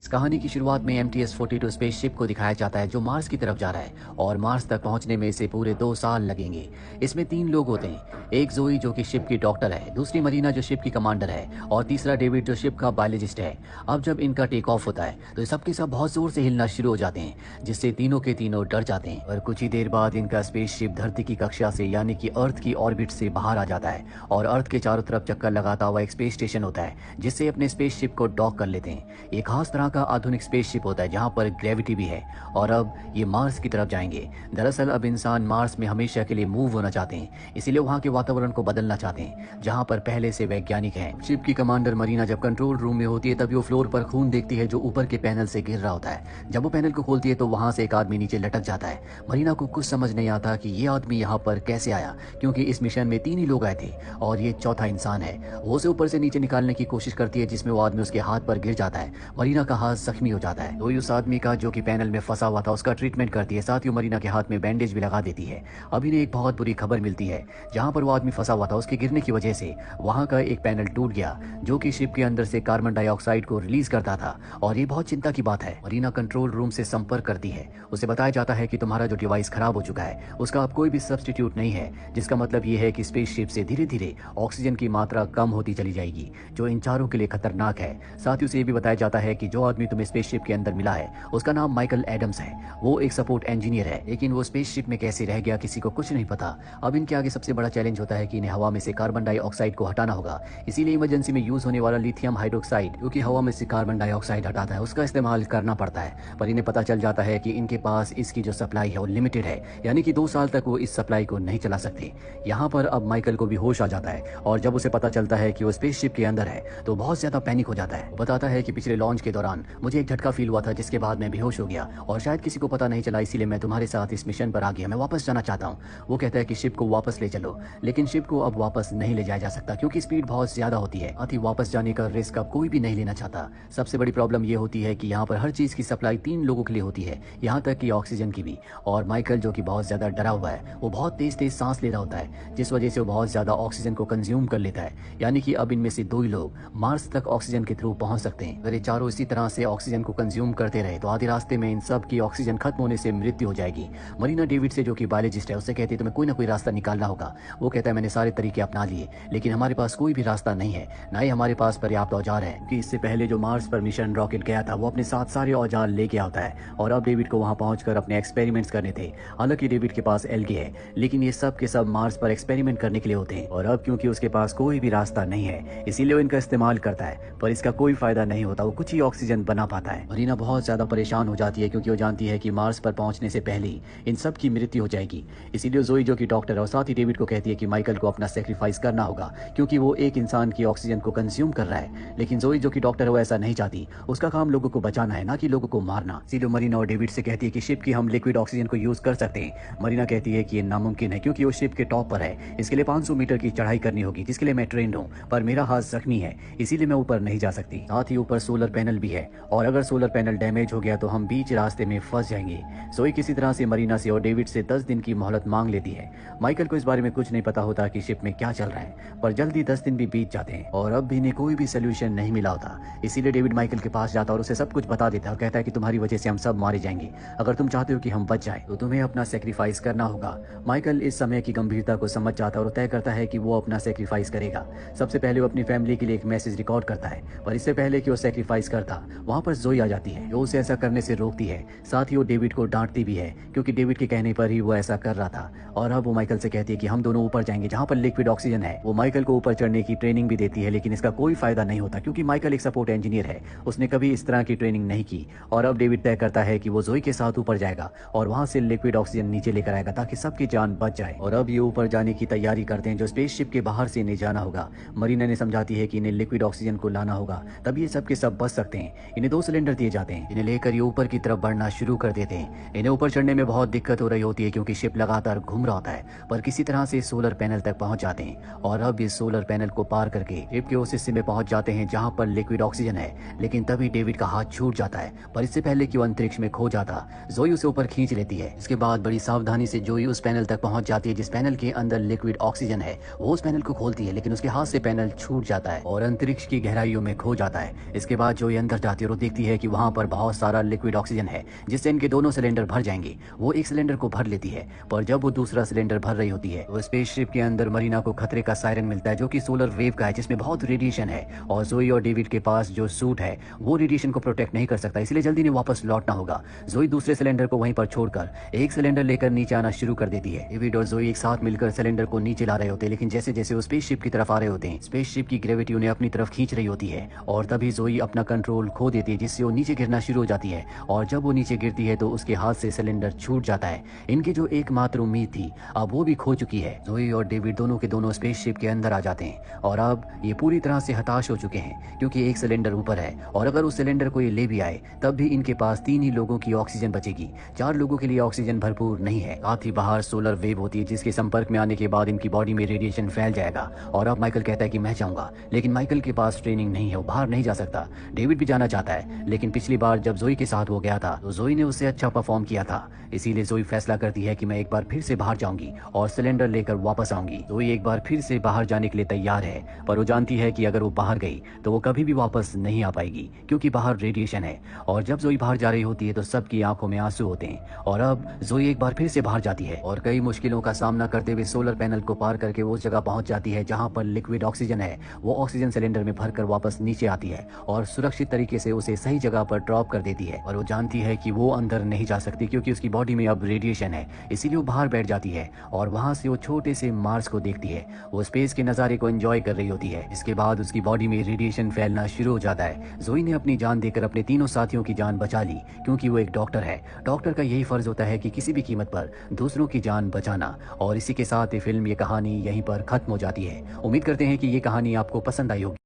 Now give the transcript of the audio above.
कहानी की शुरुआत में MTS-42 स्पेसशिप को दिखाया जाता है जो मार्स की तरफ जा रहा है और मार्स तक पहुंचने में इसे पूरे 2 साल लगेंगे। इसमें 3 लोग होते हैं, एक जोई जो कि शिप की डॉक्टर है, दूसरी मरीना जो शिप की कमांडर है और तीसरा डेविड जो शिप का बायोलॉजिस्ट है। अब जब इनका टेक ऑफ होता है तो सबके सब बहुत जोर से हिलना शुरू हो जाते हैं, जिससे तीनों के तीनों डर जाते हैं और कुछ ही देर बाद इनका स्पेसशिप धरती की कक्षा से यानी कि अर्थ की ऑर्बिट से बाहर आ जाता है और अर्थ के चारों तरफ चक्कर लगाता हुआ एक स्पेस स्टेशन होता है जिससे अपने स्पेसशिप को डॉक कर लेते हैं। एक खास तरह का आधुनिक स्पेसशिप होता है जहां पर ग्रेविटी भी है और अब ये मार्स की तरफ जाएंगे। दरअसल अब इंसान मार्स में हमेशा के लिए मूव होना चाहते हैं, इसीलिए वहां के वातावरण को बदलना चाहते हैं जहां पर पहले से वैज्ञानिक हैं। शिप की कमांडर मरीना जब कंट्रोल रूम में होती है तभी वो फ्लोर पर खून देखती है जो ऊपर के पैनल से गिर रहा होता है। जब वो पैनल को खोलती है तो वहां से एक आदमी नीचे लटक जाता है। मरीना को कुछ समझ नहीं आता कि ये आदमी यहाँ पर कैसे आया, क्योंकि इस मिशन में 3 ही लोग आए थे और ये चौथा इंसान है। वो उसे ऊपर से नीचे निकालने की कोशिश करती है जिसमें वो आदमी उसके हाथ पर गिर जाता है। मरीना का हाथ जख्मी हो जाता है तो उस आदमी का जो कि पैनल में फंसा हुआ था उसका ट्रीटमेंट करती है, साथ ही मरीना के हाथ में बैंडेज भी लगा देती है। अभी ने एक बहुत बुरी खबर मिलती है, जहां पर वो आदमी फंसा हुआ था उसके गिरने की वजह से वहां का एक पैनल टूट गया जो कि शिप के अंदर से कार्बन डाइऑक्साइड को रिलीज करता था और ये बहुत चिंता की बात है। मरीना कंट्रोल रूम से संपर्क करती है, उसे बताया जाता है कि तुम्हारा जो डिवाइस खराब हो चुका है उसका अब कोई भी सब्स्टिट्यूट नहीं है, जिसका मतलब ये है कि स्पेसशिप से धीरे धीरे ऑक्सीजन की मात्रा कम होती चली जाएगी जो इन चारों के लिए खतरनाक है। साथ ही उसे ये भी बताया जाता है कि जो आदमी तुम्हें स्पेसशिप के अंदर मिला है उसका नाम माइकल एडम्स है। वो एक सपोर्ट इंजीनियर है, लेकिन वो स्पेसशिप में कैसे रह गया किसी को कुछ नहीं पता। अब इनके आगे सबसे बड़ा चैलेंज होता है कि इन्हें हवा में से कार्बन डाइऑक्साइड को हटाना होगा, इसीलिए इमरजेंसी में यूज होने वाला लिथियम हाइड्रोक्साइड जो कि हवा में से कार्बन डाइऑक्साइड हटाता है उसका इस्तेमाल करना पड़ता है। पर इन्हें पता चल जाता है कि इनके पास इसकी जो सप्लाई है वो लिमिटेड है, यानी कि 2 साल तक वो इस सप्लाई को नहीं चला सकते। यहाँ पर अब माइकल को भी होश आ जाता है और जब उसे पता चलता है कि वो स्पेसशिप के अंदर है तो बहुत ज्यादा पैनिक हो जाता है। वो बताता है कि पिछले लॉन्च के दौरान मुझे एक झटका फील हुआ था जिसके बाद मैं बेहोश हो गया और शायद किसी को पता नहीं चला, इसीलिए मैं तुम्हारे साथ इस मिशन पर आ गया, मैं वापस जाना चाहता हूँ। वो कहता है कि शिप को वापस ले चलो, लेकिन शिप को अब वापस नहीं ले जाया जा सकता क्योंकि स्पीड बहुत ज्यादा होती है। अति वापस जाने का रिस्क अब कोई भी नहीं लेना चाहता। सबसे बड़ी प्रॉब्लम ये होती है कि यहाँ पर हर चीज की सप्लाई 3 लोगों के लिए होती है, यहाँ तक कि ऑक्सीजन की भी। और माइकल जो कि बहुत ज्यादा डरा हुआ है वो बहुत तेज तेज सांस ले रहा होता है जिस वजह से वो बहुत ज्यादा ऑक्सीजन को कंज्यूम कर लेता है, यानी कि अब इनमें से 2 ही लोग मार्स तक ऑक्सीजन के थ्रू पहुंच सकते हैं। अगर ये चारों इसी तरह से ऑक्सीजन को कंज्यूम करते रहे तो आधे रास्ते में इन सब की ऑक्सीजन खत्म होने से मृत्यु हो जाएगी। मरीना डेविड से जो कि बायोलॉजिस्ट है उससे कहती है तुम्हें कोई ना कोई रास्ता निकालना होगा। वो कहता है मैंने सारे तरीके अपना लिए लेकिन हमारे पास कोई भी रास्ता नहीं है, ना ही हमारे पास पर्याप्त औजार है कि इससे पहले जो मार्स पर मिशन रॉकेट गया था वो अपने साथ सारे औजार लेके आता है और अब डेविड को वहां पहुंचकर अपने एक्सपेरिमेंट्स करने थे। हालांकि डेविड के पास एलगी है लेकिन ये सब के सब मार्स पर एक्सपेरिमेंट करने के लिए होते हैं और अब क्योंकि उसके पास कोई भी रास्ता नहीं है इसीलिए वो इनका इस्तेमाल करता है, पर इसका कोई फायदा नहीं होता, वो कुछ ही ऑक्सीजन बना पाता है। मरीना बहुत ज्यादा परेशान हो जाती है क्योंकि वो जानती है कि मार्स पर पहुंचने से पहले ही इन सब की मृत्यु हो जाएगी। इसीलिए जोई जो कि डॉक्टर है और साथ ही डेविड को कहती है कि माइकल को अपना सेक्रीफाइस करना होगा क्योंकि वो एक इंसान की ऑक्सीजन को कंज्यूम कर रहा है। लेकिन जोई जो कि डॉक्टर है वो ऐसा नहीं चाहती, उसका काम लोगों को बचाना है ना कि लोगों को मारना। इसीलिए मरीना और डेविड से कहती है कि शिप की हम लिक्विड ऑक्सीजन को यूज कर सकते हैं। मरीना कहती है कि ये नामुमकिन है क्योंकि वो शिप के टॉप पर है, इसके लिए 500 मीटर की चढ़ाई करनी होगी जिसके लिए मैं ट्रेंड हूँ, पर मेरा हाथ जख्मी है इसीलिए मैं ऊपर नहीं जा सकती। साथ ही ऊपर सोलर पैनल भी है और अगर सोलर पैनल डैमेज हो गया तो हम बीच रास्ते में फंस जाएंगे। जोई किसी तरह से मरीना से और डेविड से 10 दिन की मोहलत मांग लेती है। माइकल को इस बारे में कुछ नहीं पता होता कि शिप में क्या चल रहा है, पर जल्दी 10 दिन भी बीत जाते हैं और अब भी इन्हें कोई भी सोल्यूशन नहीं मिला होता। इसीलिए डेविड माइकल के पास जाता और उसे सब कुछ बता देता और कहता है कि तुम्हारी वजह से हम सब मारे जाएंगे, अगर तुम चाहते हो कि हम बच जाए तो तुम्हें अपना सेक्रीफाइस करना होगा। माइकल इस समय की गंभीरता को समझ जाता है और तय करता है कि वो अपना सेक्रीफाइस करेगा। सबसे पहले वो अपनी फैमिली के लिए एक मैसेज रिकॉर्ड करता है, पर इससे पहले कि वो सेक्रीफाइस करता वहां पर जोई आ जाती है जो उसे ऐसा करने से रोकती है। साथ ही वो डेविड को डांटती भी है क्योंकि डेविड के कहने पर ही वो ऐसा कर रहा था। और अब वो माइकल से कहती है कि हम दोनों ऊपर जाएंगे जहां पर लिक्विड ऑक्सीजन है। वो माइकल को ऊपर चढ़ने की ट्रेनिंग भी देती है लेकिन इसका कोई फायदा नहीं होता क्योंकि माइकल एक सपोर्ट इंजीनियर है, उसने कभी इस तरह की ट्रेनिंग नहीं की। और अब डेविड तय करता है कि वो जोई के साथ ऊपर जाएगा और वहां से लिक्विड ऑक्सीजन नीचे लेकर आएगा ताकि सबकी जान बच जाए। और अब ये ऊपर जाने की तैयारी करते हैं जो स्पेसशिप के बाहर से इन्हें जाना होगा। मरीना ने समझाती है कि इन्हें लिक्विड ऑक्सीजन को लाना होगा तब ये सब के सब बच सकते हैं। इन्हें 2 सिलेंडर दिए जाते हैं, इन्हें लेकर ये ऊपर की तरफ बढ़ना शुरू कर देते हैं। इन्हें ऊपर चढ़ने में बहुत दिक्कत हो रही होती है क्योंकि शिप लगातार घूम रहा होता है, पर किसी तरह से सोलर पैनल तक पहुंच जाते हैं और अब इस सोलर पैनल को पार करके शिप के उस हिस्से में पहुंच जाते हैं जहां पर लिक्विड ऑक्सीजन है। लेकिन तभी डेविड का हाथ छूट जाता है, पर इससे पहले कि वो अंतरिक्ष में खो जाता जोई उसे ऊपर खींच लेती है। इसके बाद बड़ी सावधानी से जोई उस पैनल तक पहुंच जाती है जिस पैनल के अंदर लिक्विड ऑक्सीजन है। वो उस पैनल को खोलती है लेकिन उसके हाथ से पैनल छूट जाता है और अंतरिक्ष की गहराइयों में खो जाता है। इसके बाद जोई अंदर जाती जाती है और देखती है कि वहाँ पर बहुत सारा लिक्विड ऑक्सीजन है जिससे इनके दोनों सिलेंडर भर जाएंगे। वो एक सिलेंडर को भर लेती है, पर जब वो दूसरा सिलेंडर भर रही होती है तो स्पेसशिप के अंदर मरीना को खतरे का सायरन मिलता है जो कि सोलर वेव का है जिसमें बहुत रेडिएशन है और जोई और डेविड के पास जो सूट है वो रेडिएशन को प्रोटेक्ट नहीं कर सकता, इसलिए जल्दी ने वापस लौटना होगा। जोई दूसरे सिलेंडर को वहीं पर छोड़कर एक सिलेंडर लेकर नीचे आना शुरू कर देती है। डेविड और जोई एक साथ मिलकर सिलेंडर को नीचे ला रहे होते हैं, लेकिन जैसे जैसे वो स्पेसशिप की तरफ आ रहे होते हैं स्पेसशिप की ग्रेविटी उन्हें अपनी तरफ खींच रही होती है और तभी जोई अपना कंट्रोल खो देती है जिससे वो नीचे गिरना शुरू हो जाती है और जब वो नीचे गिरती है तो उसके हाथ से सिलेंडर छूट जाता है। इनकी जो एकमात्र उम्मीद थी अब वो भी खो चुकी है। जोई और डेविड दोनों के दोनों स्पेसशिप के अंदर आ जाते हैं और अब ये पूरी तरह से हताश हो चुके हैं क्योंकि एक सिलेंडर ऊपर है और अगर उस सिलेंडर को ये ले भी आए तब भी इनके पास 3 ही लोगों की ऑक्सीजन बचेगी, 4 लोगों के लिए ऑक्सीजन भरपूर नहीं है। साथ ही बाहर सोलर वेव होती है जिसके संपर्क में आने के बाद इनकी बॉडी में रेडिएशन फैल जाएगा और अब माइकल कहता है कि मैं जाऊंगा, लेकिन माइकल के पास ट्रेनिंग नहीं है, वो बाहर नहीं जा सकता। डेविड भी जाना चाहता है, लेकिन पिछली बार जब जोई के साथ वो गया था तो जोई ने उससे अच्छा परफॉर्म किया था, इसीलिए जोई फैसला करती है कि मैं एक बार फिर से बाहर जाऊंगी और सिलेंडर लेकर वापस आऊंगी। जोई एक बार फिर से बाहर जाने के लिए तैयार है, पर वो जानती है कि अगर वो बाहर गई तो वो कभी भी वापस नहीं आ पाएगी क्योंकि बाहर रेडिएशन है। और जब जोई बाहर जा रही होती है तो सबकी आंखों में आंसू होते हैं और अब जोई एक बार फिर से बाहर जाती है और कई मुश्किलों का सामना करते हुए सोलर पैनल को पार करके वो उस जगह पहुंच जाती है जहां पर लिक्विड ऑक्सीजन है। वो ऑक्सीजन सिलेंडर में भरकर वापस नीचे आती है और सुरक्षित तरीके से उसे सही जगह पर ड्रॉप कर देती है और वो जानती है कि वो अंदर नहीं जा सकती क्योंकि उसकी बॉडी में अब रेडिएशन है, इसीलिए वो बाहर बैठ जाती है और वहां से वो छोटे से मार्स को देखती है। वो स्पेस के नज़ारे को एंजॉय कर रही होती है। इसके बाद उसकी बॉडी में रेडिएशन फैलना शुरू हो जाता है। जोई ने अपनी जान देकर अपने तीनों साथियों की जान बचा ली क्योंकि वो एक डॉक्टर है। डॉक्टर का यही फर्ज होता है कि किसी भी कीमत पर दूसरों की जान बचाना। और इसी के साथ ये फिल्म, ये कहानी यहीं पर खत्म हो जाती है। उम्मीद करते हैं कि ये कहानी आपको पसंद आई होगी।